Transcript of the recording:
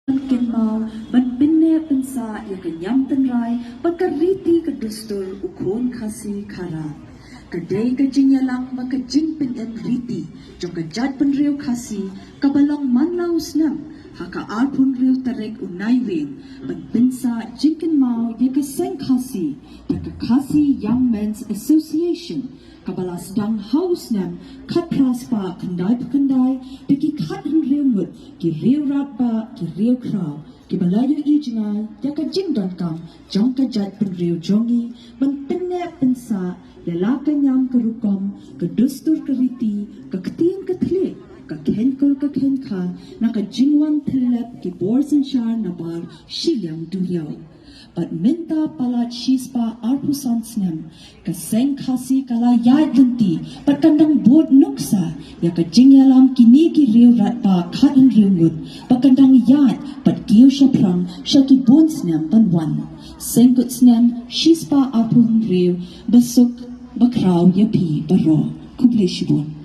Ken mau ban binne pensa ya kenyam tenrai pakariti kedustur ukon kasi khara kedai kejinyalang maka jingpin en riti jong kejat penriu kasi kabalong manlau snam haka arpun riu tarek unai wing ban pensa jingken mau ya ke sengkasi ya ke kasi Young Men's Association kabalas dang haus nam kat praspa kendai deki kat riu mut ki riu rat ba ki riu kraw ki balayu ijngai ya ka jingdan kam jong ka jat pen riu jongi ban penne pensa ya la ka nyam ka rukom ka dustur ka riti ka ktien ka thle ka khenkol ka khenka na ka jingwan thlep ki borsen shar na bar shilyang duyaw but minta palat shispa Sengkutsnem ka sengkasi kala yadlanti pat kandang bod nuksa ya ka jingyalam kini ki riu rat pa khatin riungut pakandang yad pat kiu shaprang shaki bonsnem panwan Sengkutsnem shispa riu basuk bakraw yapi baroh kubleshibon